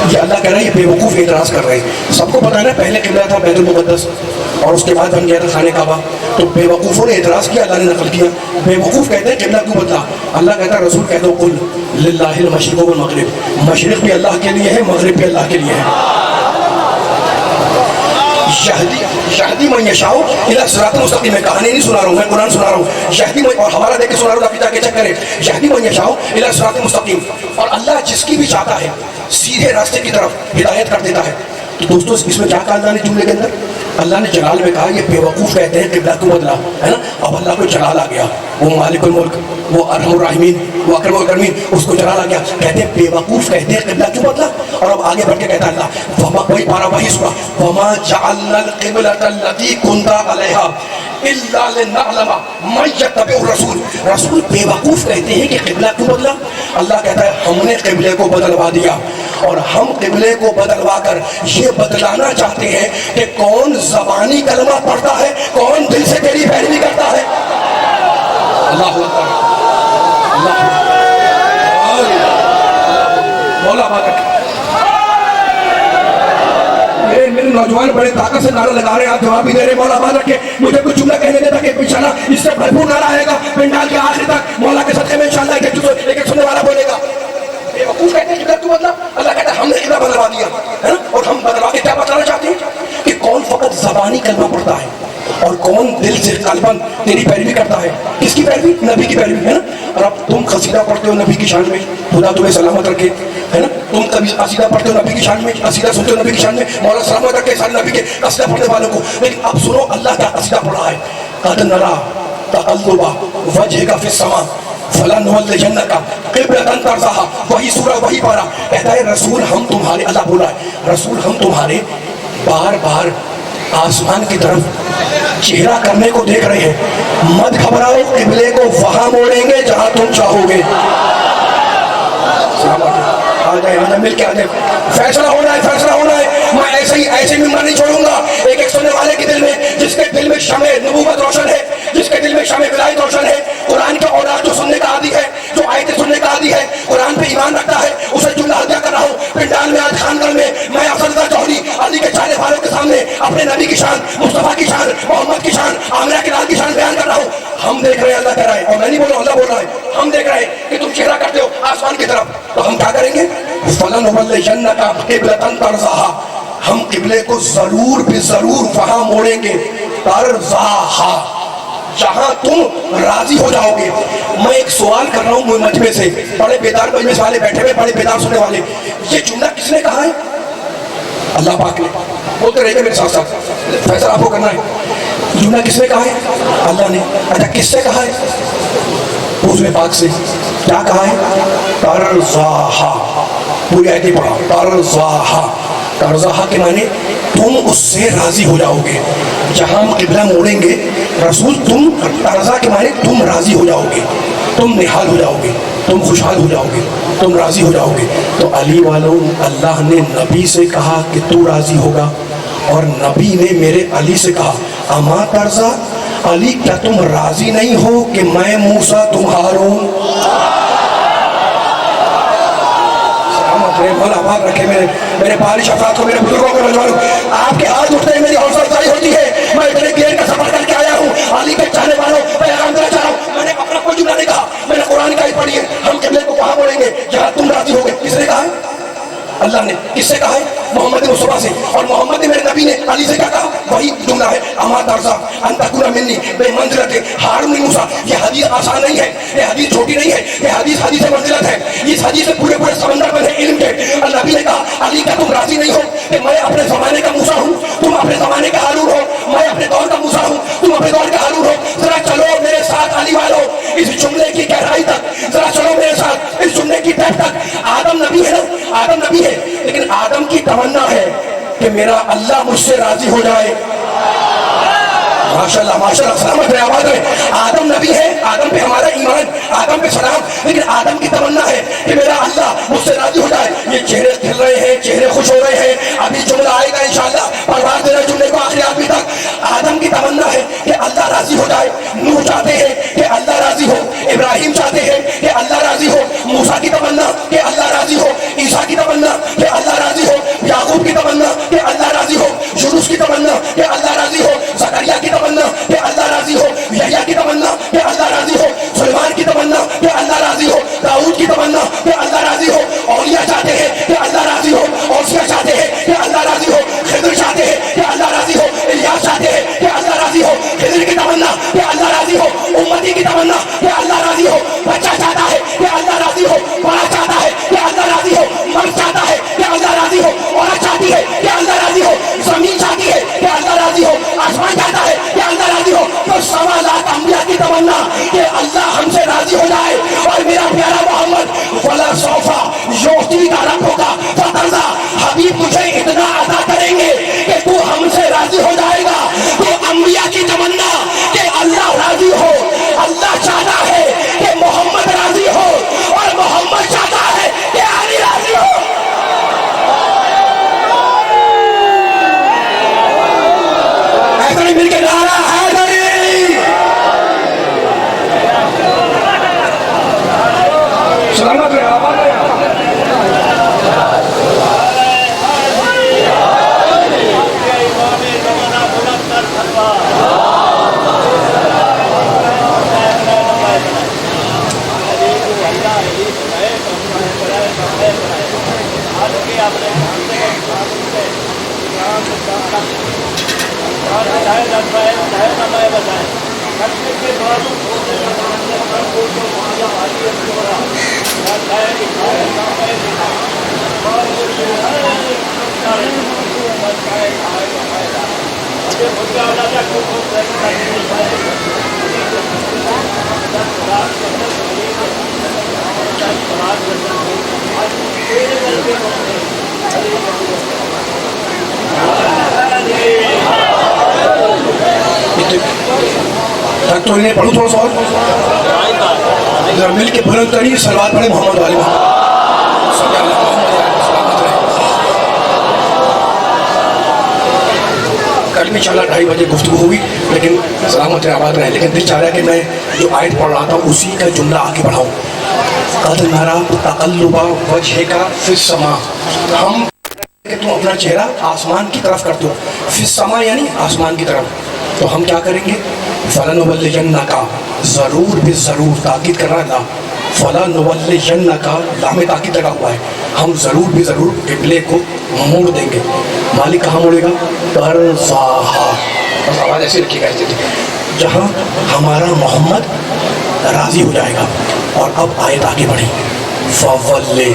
یہ اللہ کہہ رہا ہے یہ بے وقوف اعتراض کر رہے ہیں. سب کو پتہ ہے نا پہلے قبلہ تھا بیت المقدس. اور اس کے بعد بن گیا تھا خانہ کعبہ. تو بیوقوفوں نے اعتراض کیا, اللہ نے نقل کیا. بیوقوف کہتے ہیں قبلہ کیوں بدلا؟ اللہ کہتا ہے رسول کہہ دو قل للہ المشرق والمغرب, مشرق بھی اللہ کے لیے ہے, مغرب بھی اللہ کے لیے ہے. یہدی من یشاء الی صراط مستقیم. میں کہانی نہیں سنا رہا ہوں, میں قرآن سنا رہا ہوں. یہدی من, اور حوالہ دے کے سنا رہا ہوں, آپ جا کے چیک کریں. یہدی من یشاء الی صراط مستقیم, اور اللہ جس کی بھی چاہتا ہے سیدھے راستے کی طرف ہدایت کر دیتا ہے. تو دوستو اس میں کیا کہا اللہ نے جملے کے اندر؟ اللہ نے جلال میں کہا یہ بیوقوف کہتے ہیں قبلہ کیوں بدلا, ہے نا. اب اللہ کو جلال آ گیا, وہ مالک الملک, وہ ارحم الراحمین, وہ اکرم الاکرمین, اس کو جلال آ گیا. کہتے ہیں بیوقوف کہتے ہیں قبلہ کیوں بدلا. اور اب آگے بڑھ کے کہتا اللہ وہی پارا وہی سورہ وما جعلنا القبلۃ التي كنت عليها الا لنعلم من يتبع الرسول. رسول بیوقوف کہتے ہیں کہ قبلہ کیوں بدلا. اللہ کہتا ہے ہم نے قبلے کو بدلوا دیا, اور ہم قبلے کو بدلوا کر یہ بدلانا چاہتے ہیں کہ کون زبانی کلمہ پڑھتا ہے, کون دل سے تیری پیروی کرتا ہے. اللہ اکبر, اللہ مولا بارک. میرے نوجوان بڑے طاقت سے نعرہ لگا رہے ہیں, آپ جواب بھی دے رہے ہیں. مولا بارک کے مجھے کچھ جملہ کہنے دیتا کہ انشاءاللہ اس سے بھرپور نعرہ آئے گا پنڈال کے آخر تک. مولا کے صدقے میں انشاءاللہ ایک سننے والا بولے گا. بیوقوف کہتے ہیں کہ مطلب اللہ کہتا ہے ہم نے قبلہ بدلوا دیا ہے نا, اور ہم بدلوا کے کیا بتانا چاہتے ہیں کہ کون فقط زبانی کلمہ پڑھتا ہے اور کون دل سے قلباً تیری پیروی کرتا ہے. کس کی پیروی؟ نبی کی پیروی, ہے نا. اور اب تم قصیدہ پڑھتے ہو نبی کی شان میں, خدا تمہیں سلامت رکھے, ہے نا. تم کبھی قصیدہ پڑھتے ہو نبی کی شان میں, قصیدہ سنتے ہو نبی کی شان میں, مولا سلامت رکھے سارے نبی کے قصیدہ پڑھنے والوں کو. لیکن اب سنو اللہ کا قصیدہ پڑھا ہے, قد نرا تقلب وجهك في السماء فلنولینک قبلۃ ترضاها. وہی سورہ وہی پارہ کہتا ہے رسول ہم تمہارے, اللہ بولا ہے رسول ہم تمہارے بار بار آسمان کی طرف چہرہ کرنے کو دیکھ رہے ہیں. مت گھبراؤ, قبلے کو وہاں موڑیں گے جہاں تم چاہو گے. آ جائے مل کے آ جائے. فیصلہ ہونا ہے, فیصلہ ہونا ہے. میں ایسے ممبر نہیں چھوڑوں گا. ایک سننے والے کے دل میں, جس کے دل میں شمع نبوت روشن ہے, جس کے دل میں شمع ولایت روشن ہے, قرآن کا اوراق جو سننے کا عادی ہے, جو آیتیں سننے کا عادی ہے, قرآن پہ ایمان رکھتا ہے, اسے جملہ ہدیہ کر رہا ہوں. پنڈال میں آج خانگل میں میں افضل جوہری علی کے چارے والوں کے سامنے اپنے نبی کی شان, مصطفیٰ کی شان, محمد کی شان, آمنہ کے لال کی شان بیان کر رہا ہوں. ہم دیکھ رہے ہیں, اللہ کہہ رہا ہے, اور میں نہیں بول رہا ہوں, اللہ بول رہا ہے. ہم دیکھ رہے ہیں کہ تم چہرہ کرتے ہو آسمان کی طرف, تو ہم کیا کریں گے؟ فَلَنُوَلِّيَنَّكَ قِبْلَةً تَرْضَاهَا, ہم قبلے کو ضرور بھی ضرور وہاں موڑیں گے, ترضاها, جہاں تم راضی ہو جاؤ گے. میں ایک سوال کر رہا ہوں مجمع سے, بڑے بیدار مجمع والے بیٹھے ہوئے, بڑے بیدار سننے والے, یہ جملہ کس نے کہا ہے؟ اللہ پاک نے. بولتے رہے گا میرے ساتھ ساتھ, فیصلہ آپ کو کرنا ہے. جملہ کس نے کہا ہے؟ اللہ نے. اچھا کس سے کہا ہے؟ حضور پاک سے. کیا کہا ہے؟ ترضاها, پوری آیت پڑھا, ترضاها. ترضاها کے معنی تم اس سے راضی ہو جاؤ گے. جہاں ہم قبلہ موڑیں گے رسول, تم ترضا کے معنی تم راضی ہو جاؤ گے, تم نحال ہو جاؤ گے, تم خوشحال ہو جاؤ گے, تم راضی ہو جاؤ گے. تو علی والوں, اللہ نے نبی سے کہا کہ تو راضی ہوگا, اور نبی نے میرے علی سے کہا اما ترضا, علی کیا تم راضی نہیں ہو کہ میں موسیٰ تم ہارون. مولا آباد رکھے میرے بارش افراد کو, میرے بزرگوں کو, نوجوانوں, آپ کے ہاتھ اٹھتے ہیں میری حوصلہ افزائی ہوتی ہے. میں اتنے دیر کا سفر کر کے آیا ہوں, علی کے چاہنے والوں پیغام دینا چاہ رہا ہوں. میں نے اپنا کوئی جملہ نہیں کہا, میں نے قرآن کا ہی پڑھی ہے. ہم قبلے کو کہاں موڑیں گے جہاں تم راضی ہو گے. کس نے کہا ہے؟ اللہ نے. کس سے کہا ہے؟ محمد مصطفیٰ سے. اور محمد نے, میرے نبی نے علی سے کیا کہا؟ وہی جملہ ہے, اما ترضا ان تکون منی بمنزلۃ ہارون موسیٰ. یہ حدیث آسان نہیں ہے, یہ حدیث چھوٹی نہیں ہے, یہ حدیث منزلت ہے. اس حدیث سے پورے سمندر بنے علم کے. اور نبی نے کہا علی کیا تم راضی نہیں ہو کہ میں اپنے زمانے کا موسیٰ ہوں, تم اپنے زمانے کا ہارون ہو, میں اپنے دور کا موسیٰ ہوں, تم اپنے دور کا ہارون ہو. ذرا چلو میرے ساتھ علی والوں, اس جملے کی گہرائی تک, ذرا چلو میرے ساتھ اس جملے کی ڈیپتھ تک. آدم نبی ہے نا, آدم نبی ہے, لیکن آدم کی تمنا ہے کہ میرا اللہ مجھ سے راضی ہو جائے. ماشاءاللہ ماشاءاللہ, سلامت رہے, آواز ہے. آدم نبی ہے, آدم پہ ہمارا ایمان, آدم پہ سلام, لیکن آدم کی تمنا ہے کہ میرا اللہ مجھ سے راضی ہو جائے. یہ چہرے کھل رہے ہیں, چہرے خوش ہو رہے ہیں, ابھی جملہ آئے گا انشاءاللہ, پرواز دینا جملے کو آخری آدمی تک. آدم کی تمنا ہے کہ اللہ راضی ہو جائے. نوح چاہتے ہیں کہ اللہ راضی ہو, ابراہیم چاہتے ہیں کہ اللہ راضی ہو, موسیٰ کی تمنا کہ اللہ راضی ہو, عیسیٰ کی تمنا کہ اللہ راضی ہو, یعقوب کی تمنا کہ اللہ راضی ہو, یونس کی تمنا کہ اللہ راضی ہو, वला सौफा युअतीका रब्बुका फतरदा, हबीब तुझे इतना अता करेंगे कि तू हमसे राजी हो जाएगा। तो अंबिया की तमन्ना कि अल्लाह राजी हो, अल्लाह चाहता है कि मोहम्मद राजी हो, और मोहम्मद चाहता है कि अली राजी हो। ऐसा नहीं मिलकर नारा है सलामत रहे, आबाद रहे। तो इन्हें पढ़ू थोड़ा सा और जरा मिल के बुलंद तरीन सलवात पढ़े मोहम्मद वाले कल भी इंशाल्लाह 2:30 बजे गुफ्तगू होगी, लेकिन सलामत रहे, आबाद रहे। लेकिन दिल चाह रहा है कि मैं जो आयत पढ़ रहा था उसी का जुमला आगे बढ़ाऊं। कद नरा तक़ल्लुबा वजहिका फिस समा, हम कि तुम अपना चेहरा आसमान की तरफ करते हो, फिस समा यानी आसमान की तरफ। तो हम क्या करेंगे, फलनुवल्लियन्नका, ज़रूर भी ज़रूर, ताकीद कर रहा है, फलनुवल्लियन्नका, लामे ताकीद लगा हुआ है, हम ज़रूर भी ज़रूर किबले को मोड़ देंगे। मालिक कहाँ मोड़ेगा, तरज़ाहा, बस आवाज़ ऐसे रखिएगा, जहाँ हमारा मोहम्मद राज़ी हो जाएगा। और अब आयत आगे बढ़ी, फवल्ले,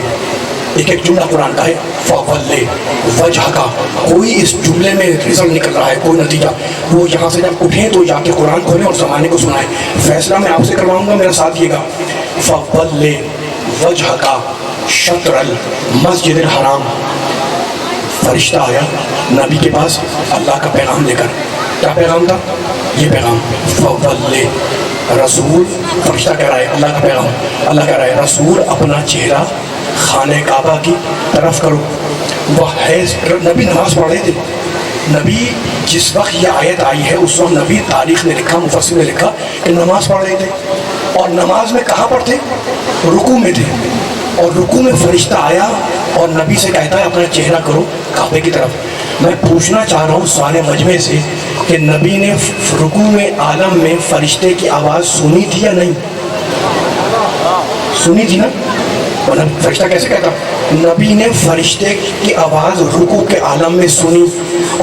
एक एक जुमला कुरान का है, फवल्ले वजह का, कोई इस जुमले में रिजल्ट निकल रहा है, कोई नतीजा, वो यहाँ से जब उठें तो जाके कुरान खोलें और ज़माने को सुनाएं। फैसला मैं आपसे करवाऊंगा, मेरा साथ दिएगा। फवल्ले वजह का शत्रल मस्जिद हराम, फरिश्ता आया नबी के पास अल्लाह का पैगाम लेकर। क्या पैगाम था? ये पैगाम, फवल्ले रसूल, फरिश्ता कह रहा है अल्लाह का पैगाम, अल्लाह कह रहा है रसूल अपना चेहरा खाने काबा की तरफ करो। वह है, नबी नमाज पढ़ रहे थे। नबी जिस वक्त यह आयत आई है उस वक्त नबी, तारीख ने लिखा, मुफस्सिर ने लिखा कि नमाज पढ़ रहे थे। और नमाज में कहाँ पर थे? रुकू में थे। और रुकू में फरिश्ता आया और नबी से कहता है अपना चेहरा करो काबे की तरफ। मैं पूछना चाह रहा हूँ सारे मजमे से कि नबी ने रुकू में आलम में फरिश्ते की आवाज़ सुनी थी या नहीं? सुनी थी ना? और फरिश्ता कैसे कहता? नबी ने फरिश्ते की आवाज़ रुकू के आलम में सुनी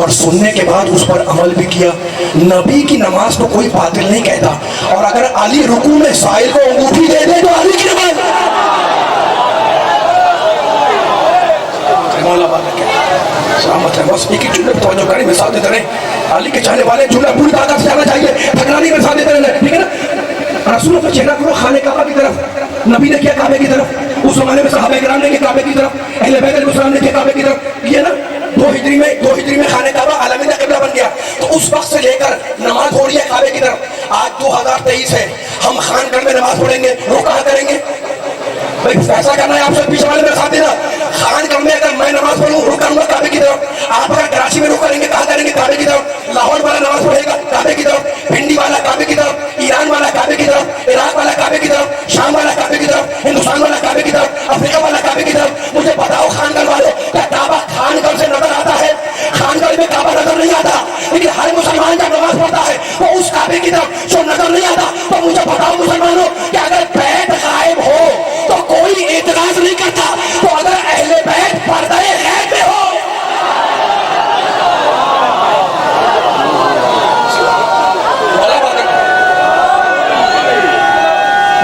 और सुनने के बाद उस पर अमल भी किया। नबी की नमाज को कोई बातिल नहीं कहता। और अगर अली रुकू में साहिल को अंगूठी दे दे तो अली की नमाज सलामत है। बस एक ही जुमले पर तवज्जो करें, मिसाल देते रहें। अली के चाहने वाले जुमला पूरी ताकत से आना चाहिए, ठकरानी में मिसाल देते रहना, ठीक है ना? रसूल का चेहरा करो खाने काबा की तरफ। नबी ने किया काबे की तरफ, उस जमाने में सहाबा किराम ने किया काबे की तरफ, अहले बैत अलैहिस्सलाम ने किया काबे की तरफ, किया ना? 2 हिजरी में खाने काबा आलमीन का किबला बन गया। तो उस वक्त से लेकर नमाज हो रही है काबे की तरफ। आज 2023 है, हम खानगढ़ में नमाज पढ़ेंगे, वो कहाँ करेंगे? भाई फैसला करना है आपसे, पीछे वाले मेरे साथ देना। खानगढ़ में अगर मैं नमाज पढ़ूं, रुक करूंगा काबे की तरफ। आप अगर कराची में रुक करेंगे, कहाँ करेंगे? काबे की तरफ। लाहौर वाला नमाज पढ़ेगा काबे की तरफ, भिंडी वाला काबे की तरफ, ईरान वाला काबे की तरफ, इराक वाला काबे की तरफ, शाम वाला काबे की तरफ, हिंदुस्तान वाला काबे की तरफ, अफ्रीका वाला काबे की तरफ। मुझे बताओ खानगढ़ वालों, क्या काबा खानगढ़ से नजर आता है? खानगढ़ में काबा नजर नहीं आता, लेकिन हर मुसलमान जब नमाज पढ़ता है वो उस काबे की तरफ जो नजर नहीं आता। तो मुझे बताओ मुसलमानों, कि अगर बैत गायब हो तो कोई एतराज नहीं करता, तो अगर अहले बैत पर्दे गैब में हो,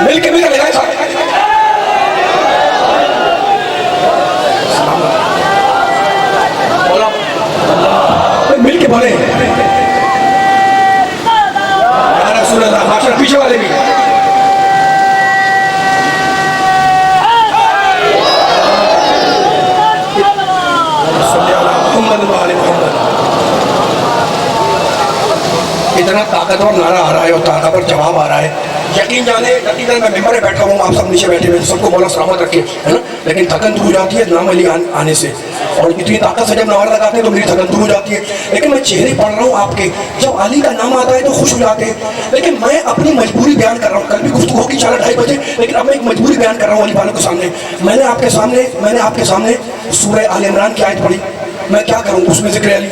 मिल के लगाए साथ मिल के बोले या रसूल अल्लाह, माशा पीछे वाले भी محمد و آل محمد. اتنا طاقتور نعرہ آ رہا ہے اور طاقتور جواب آ رہا ہے. یقین جانے میں ممبر پہ بیٹھا ہوں, آپ سب نیچے بیٹھے ہوئے, سب کو مولا سلامت رکھے, ہے نا. لیکن تھکن دور ہو جاتی ہے نام علی آنے سے, اور اتنی طاقت سے جب نعرہ لگاتے ہیں تو میری تھکن دور ہو جاتی ہے. لیکن میں چہرے پڑھ رہا ہوں آپ کے, جب علی کا نام آتا ہے تو خوش ہو جاتے ہیں. لیکن میں اپنی مجبوری بیان کر رہا ہوں, کل بھی گفتگو ہوگی 4:30 بجے, لیکن اب میں ایک مجبوری بیان کر رہا ہوں علی والوں کے سامنے. میں نے آپ کے سامنے سورہ آل عمران کی آیت پڑھی, میں کیا کروں, اس میں ذکر علی.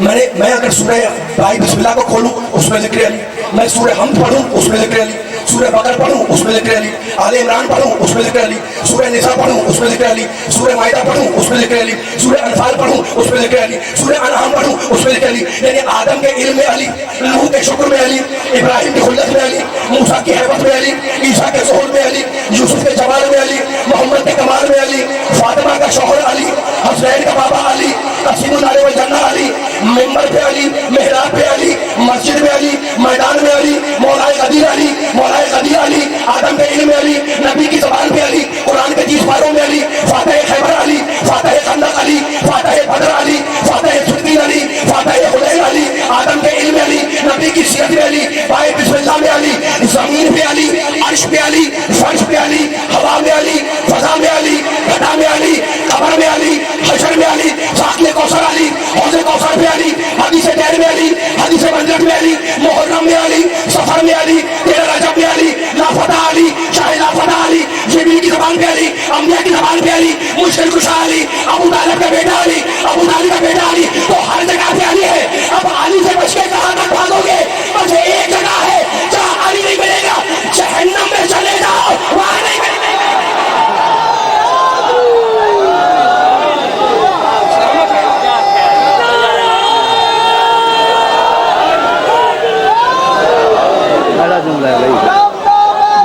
میں اگر سورہ بھائی بسم اللہ کو کھولوں اس میں ذکر علی, میں سورہ حمد پڑھوں اس میں ذکر علی, سورہ بقرہ پڑھوں اس میں ذکر علی, آل عمران پڑھوں اس میں ذکر علی, سورہ نساء پڑھوں اس میں ذکر علی, سورہ مائدہ پڑھوں اس میں ذکر علی, سورہ انفال پڑھوں اس میں ذکر علی, سورہ انعام پڑھوں اس میں ذکر علی. یعنی آدم کے علم میں علی, نوح کے شکر میں علی, ابراہیم کی خلت میں علی, موسیٰ کی حیبت میں علی, عیسیٰ کے ظہور میں علی, یوسف کے جمال میں علی, محمد کے کمال میں علی, فاطمہ کا شوہر علی, حسنین کا بابا علی, قسیم النار والجنہ علی, ممبر پہ علی, محراب پہ علی, مسجد میں علی, میدان میں علی, مولا قدیر علی, مولا قدیر علی, آدم کے علم میں علی, نبی کی زبان پہ علی, قرآن کے 30 پاروں میں علی, فاتح خیبر علی, فاتح خندق علی, فاتح بدر علی, فاتح صدیق علی, فاتح حنین علی, آدم کے علم میں علی, نبی کی سیرت میں علی, پائے بسم اللہ میں علی, زمین پہ علی, عرش پہ علی, فرش پہ علی, ہوا میں علی, فضا میں علی, گھٹا میں علی, قبر میں علی, حشر میں علی, ساقی کوثر علی, حوض کوثر میں علی, حدیث دیر میں علی, حدیث منزلت میں علی, محرم میں علی, سفر میں علی, 13 رجب میں علی, لافتہ علی, شاہ لافتہ علی, جبریل کی زبان پہ علی, انبیاء کی زبان پہ علی, مشکل کشا علی, ابو طالب کا بیٹا علی, ابو طالب کا بیٹا علی. تو ہر جگہ پہ علی ہے. اب علی سے بچ کے کہاں تک بھاگو گے؟ بس ایک جگہ ہے جہاں علی نہیں ملے گا, جہنم میں چلے جاؤ, وہاں نہیں ملے گا.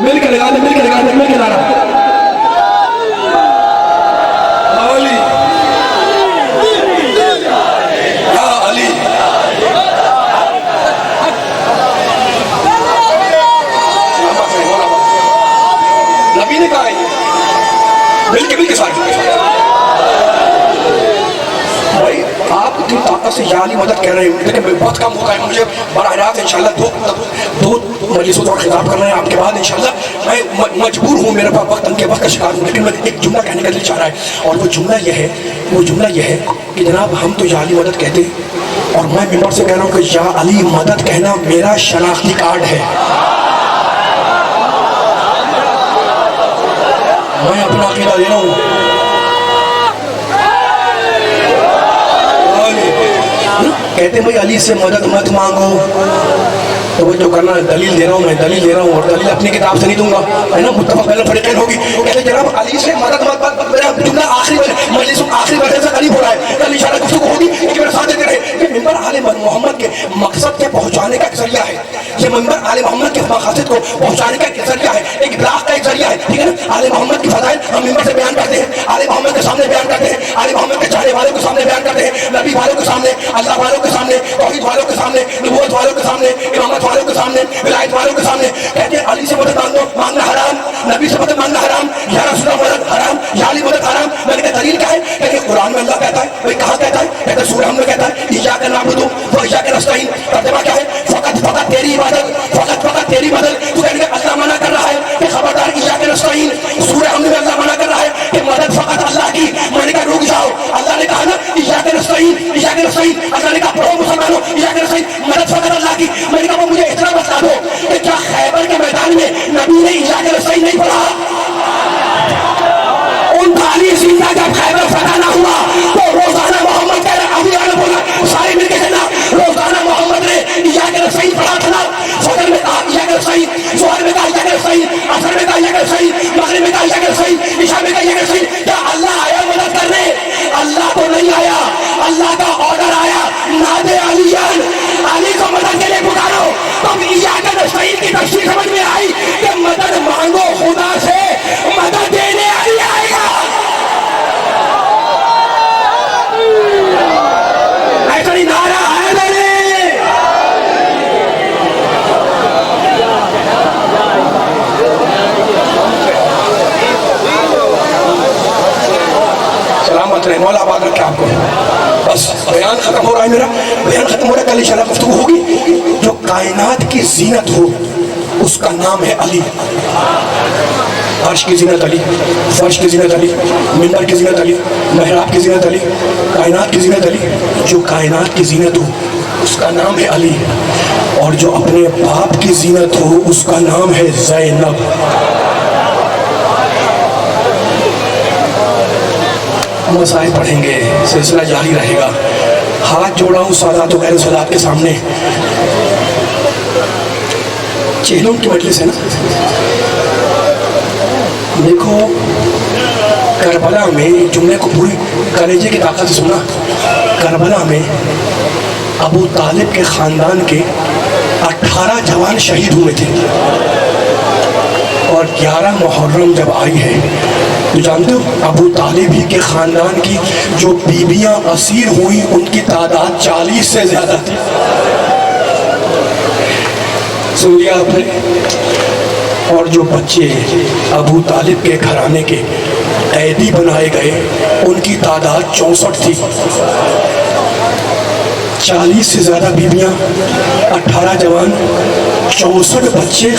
مل کے لگا دے علی یا علی. نبی نے کہا ہے مل کے ساتھ بھائی آپ کی طاقت سے یا علی مدد کہہ رہے ہیں, لیکن بہت کم ہوتا ہے. مجھے براہ راست انشاءاللہ دو مجلسوں اور خطاب کرنا ہے آپ کے بعد انشاءاللہ. میں مجبور ہوں, میرے پاس وقت کے وقت کا شکار ہوں, لیکن میں ایک جملہ کہنے کا دل چاہ رہا ہے, اور وہ جملہ یہ ہے کہ جناب ہم تو یا علی مدد کہتے ہیں, اور میں ممبر سے کہہ رہا ہوں کہ یا علی مدد کہنا میرا شناختی کارڈ ہے. میں اپنا عقیدہ دے رہا ہوں. کہتے ہیں بھائی علی سے مدد مت مانگو, تو وہ جو کرنا دلیل دے رہا ہوں, میں دلیل دے رہا ہوں, اور دلیل اپنی کتاب سے نہیں دوں گا, ہے نا, متفق بین الفریقین ہوگی. کہتے ہیں جناب علی سے مدد مت, میرا جملہ آخری وجہ سے علی بولا ہے, کل انشاءاللہ گفتگو ہوگی کہ میرے ساتھ دیتے رہے. یہ ممبر آل محمد کے مقصد کے پہنچانے کا ایک ذریعہ ہے. یہ ممبر آل محمد کے مقاصد کو پہنچانے کا ایک ذریعہ ہے, ایک ابلاغ کا ایک ذریعہ ہے, ٹھیک ہے نا. آل محمد کی فضائل ہم ممبر سے بیان کرتے ہیں, آل محمد کے سامنے بیان کرتے ہیں, آل محمد کے چاہنے والوں کے سامنے بیان کرتے ہیں, نبی والوں کے سامنے, اللہ والوں کے سامنے, توحید والوں کے سامنے, نبوت والوں کے سامنے, امامت والوں کے سامنے, ولایت والوں کے سامنے. کہتے ہیں علی سے مدد مانگنا حرام, نبی سے مدد مانگنا حرام, یا رسول اللہ مدد حرام, یا علی مدد حرام. میں نے کہا دلیل کیا ہے؟ کہ قرآن میں اللہ کہتا ہے, بھائی کہاں کہتا ہے؟ کہتا ہے سورہ ہم میں کہتا ہے ایاک نعبد و ایاک نستعین. ترجمہ کیا ہے؟ فقط تیری عبادت, فقط تیری مدد. تو کہنے کا اللہ منع کر رہا ہے کہ خبردار ایاک نستعین. سورہ ہم میں اللہ منع کر رہا ہے کہ مدد فقط اللہ کی. میں نے کہا رک جاؤ, اللہ نے کہا نا ایاک نستعین, ایاک نستعین, اللہ نے کہا پڑھو مسلمانوں ایاک نستعین, مدد فقط اللہ کی. میں نے کہا وہ مجھے اتنا بتا دو کہ کیا خیبر کے میدان میں نبی نے ایاک نستعین نہیں پڑھا؟ 39 دن کا جب خیبر فتح نہ ہوا تو روزانہ محمد کہہ رہا, ابھی آنے بولا سارے مل کے کہنا, روزانہ محمد نے ایاک نستعین پڑھا تھا نا. فجر میں کہا ایاک نستعین, ظہر میں کہا ایاک نستعین, عصر میں کہا ایاک نستعین, مغرب میں کہا ایاک نستعین, عشاء میں کہا ایاک نستعین. کیا اللہ آیا مدد کرنے؟ اللہ تو نہیں آیا, اللہ کا آرڈر آیا, نادے علیان, علی کو مدد کے لیے پکارو. تو ایاک نستعین کی تفسیر سمجھ میں آئی کہ مدد مانگو خدا سے, बयान खत्म हो रहा है, मेरा बयान खत्म हो रहा है, कल इंशाल्लाह गुफ्तगू होगी। जो कायनात की जीनत हो उसका नाम है अली। अर्श की जीनत अली, फर्श की जीनत अली, मिंबर की जीनत अली, महराब की जीनत अली, कायनात की जीनत अली। जो कायनात की जीनत हो उसका नाम है अली, और जो अपने बाप की जीनत हो उसका नाम है ज़ैनब। मसाइल पढ़ेंगे, सिलसिला जारी रहेगा। हाथ जोड़ा हूँ सादात व गैर सादात के सामने। चेलों की मजलिस है ना। देखो करबला में, जुमले को पूरी कलेजे की ताकत से सुना, करबला में अबू तालिब के ख़ानदान के 18 जवान शहीद हुए थे, और 11 मुहर्रम जब आई है तो जानते हो अबू तालिब ही के ख़ानदान की जो बीबियां असीर हुई उनकी तादाद 40 से ज़्यादा थी। सुन लिया आपने। और जो बच्चे अबू तालिब के घराने के कैदी बनाए गए उनकी तादाद 64 थी। 40 से ज़्यादा बीबियां, 18 जवान, 64 बच्चे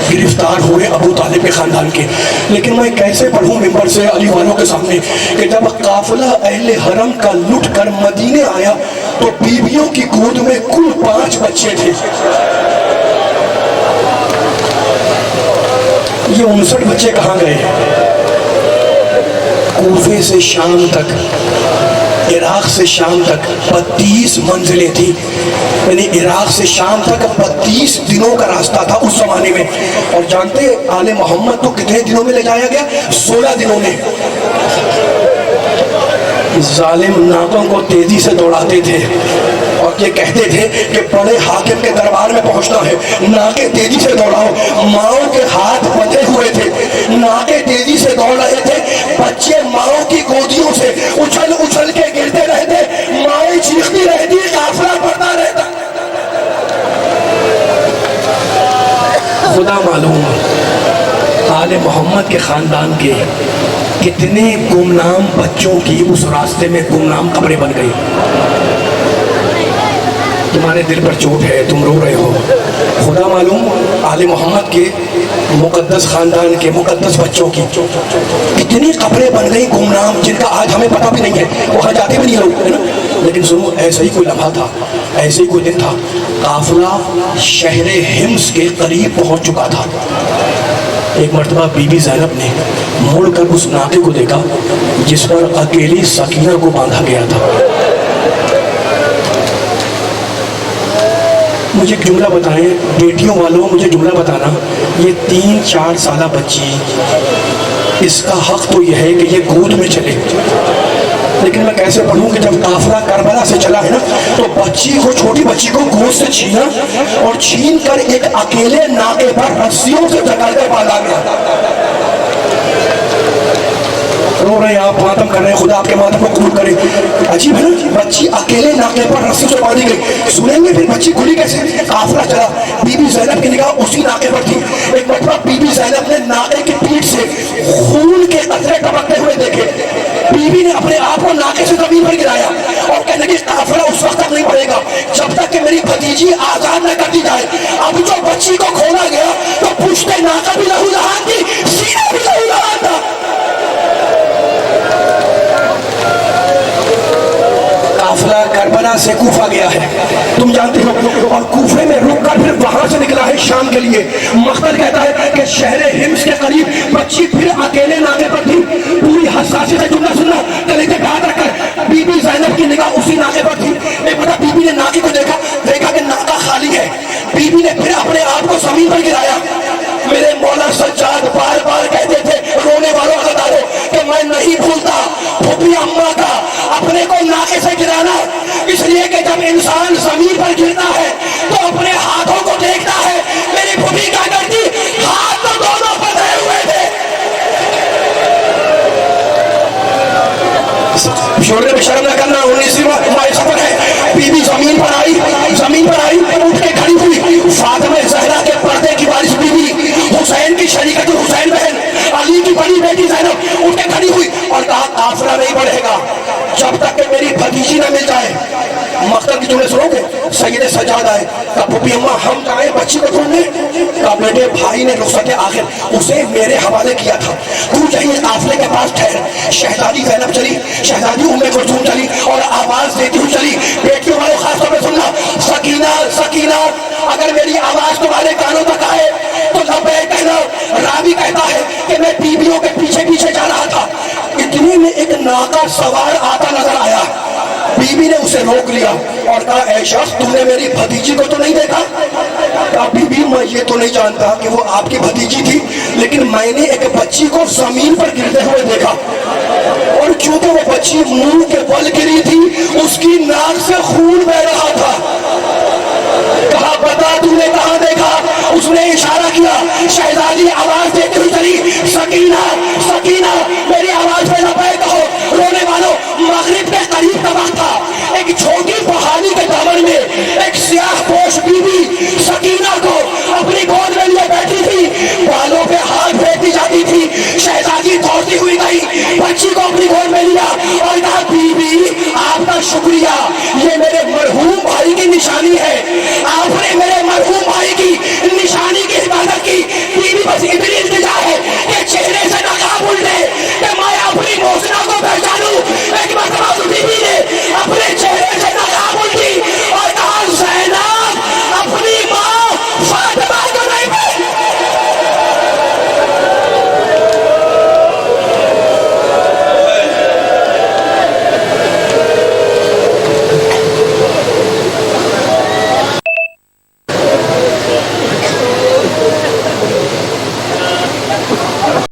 गिरफ्तार हुए अबू तालिब के ख़ानदान के। लेकिन मैं कैसे पढ़ूँ मिंबर से अली वालों के सामने कि जब काफिला अहले हरम का लुट कर मदीने आया तो बीबियों की गोद में कुल 5 बच्चे थे। ये 59 बच्चे कहाँ गए? कूफे से शाम तक, इराक से शाम तक 32 मंजिलें थी, यानी इराक से शाम तक 32 दिनों का रास्ता था उस जमाने में। और जानते आले मोहम्मद तो कितने दिनों में ले जाया गया? 16 दिनों में। जालिम नाकों को तेजी से दौड़ाते थे और ये कहते थे कि बड़े हाकिम के दरबार में पहुंचना है, नाके तेजी से दौड़ाओ। माओ के हाथ बंधे हुए थे, नाके तेजी से दौड़ रहे थे, बच्चे माओ की गोदियों से उछल उछल के गिरते रहते, माएं चीखती रहती, काफिला बढ़ता रहता। खुदा मालूम आले मोहम्मद के खानदान के कितने गुमनाम बच्चों की उस रास्ते में गुमनाम कब्रें बन गई। तुम्हारे दिल पर चोट है, तुम रो रहे हो। खुदा मालूम आले मोहम्मद के मुकद्दस खानदान के मुकद्दस बच्चों की कितनी कब्रें बन गई गुमनाम, जिनका आज हमें पता भी नहीं है, वहाँ जाते भी नहीं लोग, है ना। लेकिन सुनो, ऐसा ही कोई लम्हा था, ऐसे ही कोई दिन था, काफिला शहर हिम्स के करीब पहुँच चुका था। एक मर्तबा बीबी ज़ैनब ने मुड़कर उस नाके को देखा जिस पर अकेली सकीना को बांधा गया था। मुझे एक जुमला बताएं बेटियों वालों, मुझे जुमला बताना, ये 3-4 साल बच्ची, इसका हक तो यह है कि ये गोद में चले। लेकिन मैं कैसे पढ़ूं कि जब काफिला करबला से चला है ना, तो बच्ची को, छोटी बच्ची को गोद से छीना और छीन कर एक अकेले नाके पर रस्सियों से जकड़ कर बांधा गया। रो रहे हैं आप, मातम कर रहे हैं, खुदा आपके मातम को कबूल करे। अजीब है ना, बच्ची अकेले नाके पर रस्सी से बांधी गई। सुनेंगे फिर बच्ची खुली कैसे? काफिला चला, बीबी ज़ैनब की निगाह उसी नाके पर थी। एक मरतबा बीबी ज़ैनब ने नाके की पीठ से खून के कतरे टपकते हुए देखे। बीबी ने अपने आप को नाके से जमीन पर गिराया और कहने लगी काफिला उस वक्त तक नहीं बढ़ेगा जब तक कि मेरी भतीजी आजाद न कर दी जाए। अब जो बच्ची को खोला गया तो पूछते नाका भी लहू लहान थी, सीना भी लहू लहान था। काफिला करबला से कूफा गया है, तुम जानते हो, और कूफे में रुक कर फिर वहां से निकला है शाम के लिए। मख्तर कहता है कि शहर हिम्स के करीब बच्ची फिर अकेले नाके पर थी। पूरी हसासी से जुमला सुनना, कलेजे पे हाथ रखकर बीबी ज़ैनब की निगाह उसी नाके पर थी। एक बता बीबी ने नाके को देखा कि नाका खाली है। बीबी ने फिर अपने आप को जमीन पर गिराया। मेरे मौला सज्जाद बार बार कहते थे रोने वालों अदादारों कि मैं नहीं भूलता फूफी अम्मा का अपने को नाके से गिराना, इसलिए कि जब इंसान जमीन पर गिरता है तो अपने हाथों को देखता है। मेरी फूफी क्या करती, हाथ तो दोनों बंधे हुए थे। शोरे में शर्म न करना, 19वां सफर है। बीबी जमीन पर आई, उठ के खड़ी हुई। फातिमा ज़हरा के पर्दे की वारिस बीबी, हुसैन की शरीकत हुसैन बहन, अली की बड़ी बेटी ज़ैनब उठ के खड़ी हुई और कहा काफिला नहीं बढ़ेगा जब तक कि मेरी भतीजी न मिल जाए। مقتل کی جملے سنو گے؟ سید سجاد آئے، کہا پھوپھی اماں ہم جائیں بچی کو ڈھونڈنے؟ کہا بیٹے بھائی نے رخصت آخر اسے میرے حوالے کیا تھا، تو یہیں قافلے کے پاس ٹھہر۔ شہزادی زینب چلی، شہزادی ام کلثوم چلی اور آواز دیتی ہوئی چلی، بیٹیوں والوں خاص طور پہ سننا، سکینہ سکینہ اگر میری آواز تمہارے کانوں تک آئے تو لبیک کہنا۔ راوی کہتا ہے کہ میں بیویوں کے پیچھے پیچھے جا رہا تھا، اتنے میں ایک ناقہ سوار آتا نظر آیا، بی بی نے اسے روک لیا اور کہا اے شخص تم نے میری بھتیجی کو تو نہیں دیکھا؟ کہا بی بی میں یہ تو نہیں جانتا کہ وہ آپ کی بھتیجی تھی، لیکن میں نے ایک بچی کو زمین پر گرتے ہوئے دیکھا، اور چونکہ وہ بچی منہ کے بل گری تھی اس کی ناک سے خون بہ رہا تھا۔ کہا بتا تم نے کہاں دیکھا؟ اس نے اشارہ کیا۔ شہزادی آواز دیتے ہوئی چلی، سکینہ سکینہ میری آواز پہ لبیک کہو۔ رونے والوں مغرب کے قریب کا وقت تھا، ایک چھوٹی پہاڑی کے دامن میں ایک سیاہ پوش بی بی سکینہ کو اپنی گود میں لیے بیٹھی تھی، بالوں پہ ہاتھ پھیرتی جاتی تھی۔ شہزادی دوڑتی ہوئی گئی، بچی کو اپنی گود میں لیا اور کہا بی بی آپ کا شکریہ، یہ میرے مرحوم بھائی کی نشانی ہے، آپ نے میرے مرحوم بھائی کی نشانی کی حفاظت کی۔ بی بی بس ابلیس کی